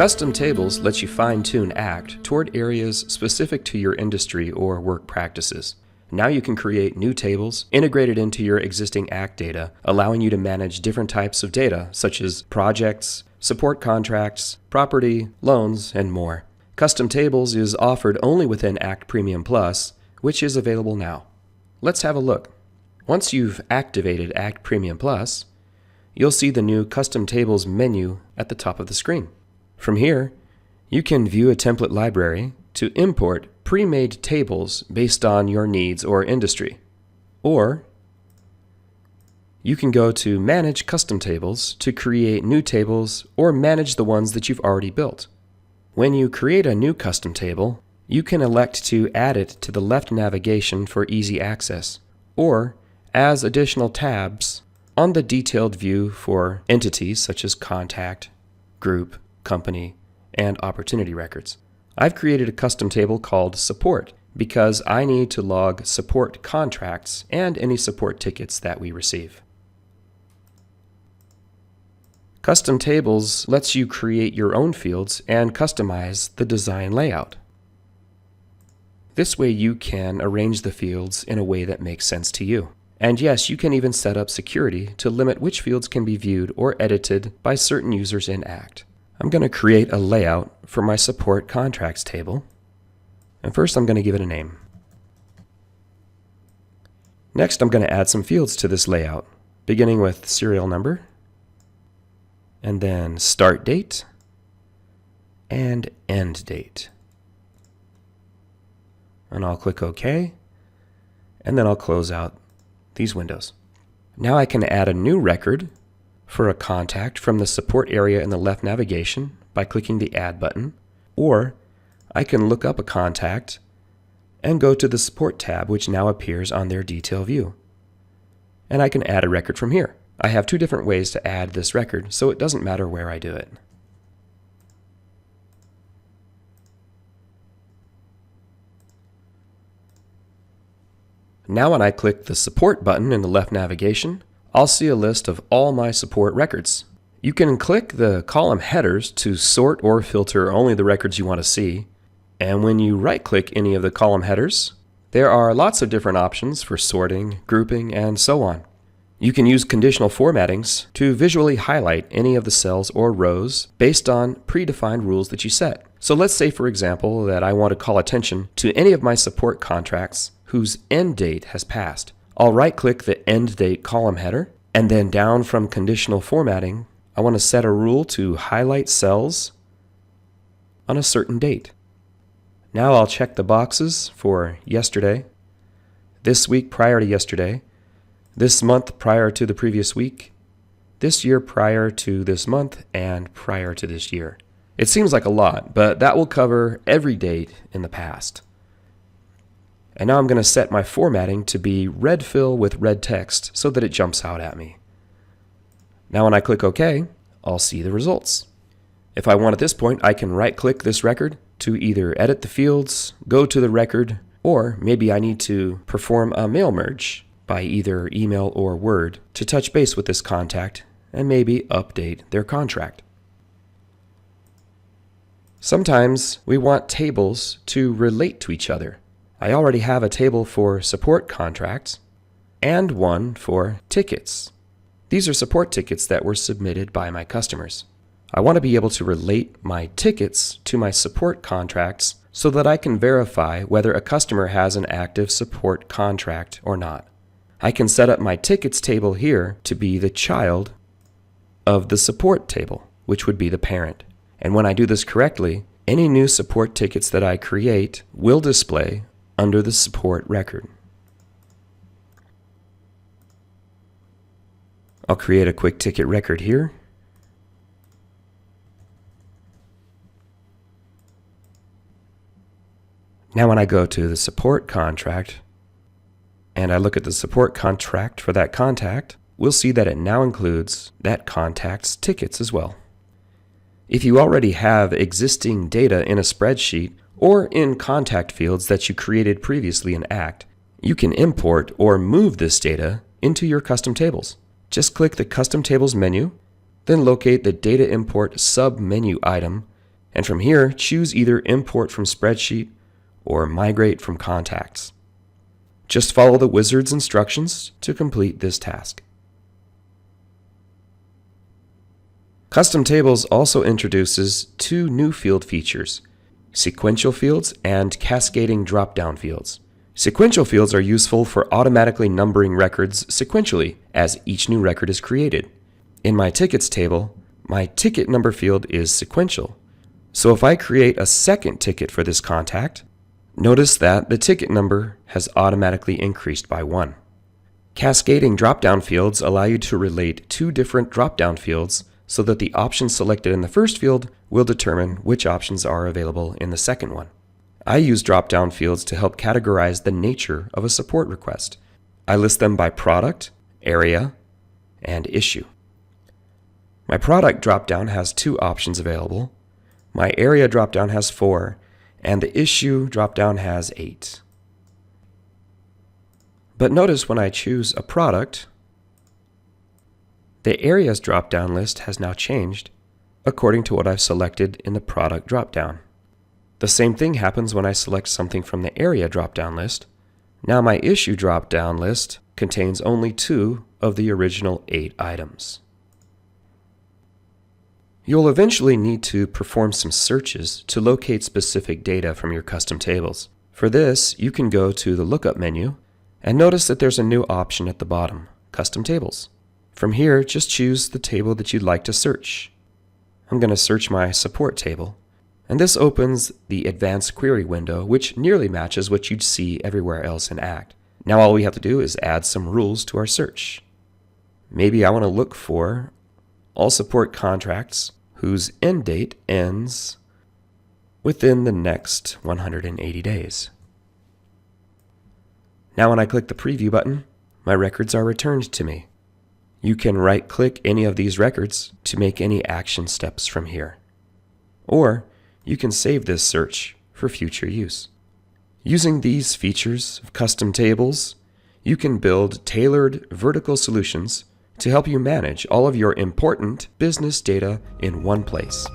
Custom tables lets you fine-tune ACT toward areas specific to your industry or work practices. Now you can create new tables integrated into your existing ACT data, allowing you to manage different types of data such as projects, support contracts, property, loans, and more. Custom tables is offered only within ACT Premium Plus, which is available now. Let's have a look. Once you've activated ACT Premium Plus, you'll see the new Custom Tables menu at the top of the screen. From here, you can view a template library to import pre-made tables based on your needs or industry. Or you can go to Manage Custom Tables to create new tables or manage the ones that you've already built. When you create a new custom table, you can elect to add it to the left navigation for easy access, or as additional tabs on the detailed view for entities such as contact, group, company, and opportunity records. I've created a custom table called Support because I need to log support contracts and any support tickets that we receive. Custom Tables lets you create your own fields and customize the design layout. This way you can arrange the fields in a way that makes sense to you. And yes, you can even set up security to limit which fields can be viewed or edited by certain users in ACT. I'm going to create a layout for my support contracts table. And first I'm going to give it a name. Next I'm going to add some fields to this layout, beginning with serial number, and then start date and end date. And I'll click OK, and then I'll close out these windows. Now I can add a new record for a contact from the support area in the left navigation by clicking the Add button, or I can look up a contact and go to the Support tab, which now appears on their detail view. And I can add a record from here. I have two different ways to add this record, so it doesn't matter where I do it. Now when I click the Support button in the left navigation, I'll see a list of all my support records. You can click the column headers to sort or filter only the records you want to see, and when you right-click any of the column headers, there are lots of different options for sorting, grouping, and so on. You can use conditional formattings to visually highlight any of the cells or rows based on predefined rules that you set. So let's say, for example, that I want to call attention to any of my support contracts whose end date has passed. I'll right-click the end date column header, and then down from conditional formatting, I want to set a rule to highlight cells on a certain date. Now I'll check the boxes for yesterday, this week prior to yesterday, this month prior to the previous week, this year prior to this month, and prior to this year. It seems like a lot, but that will cover every date in the past. And now I'm going to set my formatting to be red fill with red text so that it jumps out at me. Now when I click OK, I'll see the results. If I want at this point, I can right-click this record to either edit the fields, go to the record, or maybe I need to perform a mail merge by either email or Word to touch base with this contact and maybe update their contract. Sometimes we want tables to relate to each other. I already have a table for support contracts and one for tickets. These are support tickets that were submitted by my customers. I want to be able to relate my tickets to my support contracts so that I can verify whether a customer has an active support contract or not. I can set up my tickets table here to be the child of the support table, which would be the parent. And when I do this correctly, any new support tickets that I create will display under the support record. I'll create a quick ticket record here. Now when I go to the support contract and I look at the support contract for that contact, we'll see that it now includes that contact's tickets as well. If you already have existing data in a spreadsheet or in contact fields that you created previously in ACT, you can import or move this data into your custom tables. Just click the Custom Tables menu, then locate the Data Import sub-menu item And from here, choose either Import from Spreadsheet or Migrate from Contacts. Just follow the wizard's instructions to complete this task. Custom Tables also introduces two new field features: sequential fields and cascading drop-down fields. Sequential fields are useful for automatically numbering records sequentially as each new record is created. In my tickets table, my ticket number field is sequential. So if I create a second ticket for this contact, notice that the ticket number has automatically increased by 1. Cascading drop-down fields allow you to relate two different drop-down fields so that the options selected in the first field will determine which options are available in the second one. I use drop-down fields to help categorize the nature of a support request. I list them by product, area, and issue. My product drop-down has 2 options available. My area drop-down has 4, and the issue drop-down has 8. But notice when I choose a product, the areas drop-down list has now changed according to what I've selected in the product drop-down. The same thing happens when I select something from the area drop-down list. Now my issue drop-down list contains only 2 of the original 8 items. You'll eventually need to perform some searches to locate specific data from your custom tables. For this, you can go to the Lookup menu and notice that there's a new option at the bottom, Custom Tables. From here, just choose the table that you'd like to search. I'm going to search my support table, and this opens the Advanced Query window, which nearly matches what you'd see everywhere else in ACT. Now all we have to do is add some rules to our search. Maybe I want to look for all support contracts whose end date ends within the next 180 days. Now when I click the Preview button, my records are returned to me. You can right-click any of these records to make any action steps from here. Or you can save this search for future use. Using these features of custom tables, you can build tailored vertical solutions to help you manage all of your important business data in one place.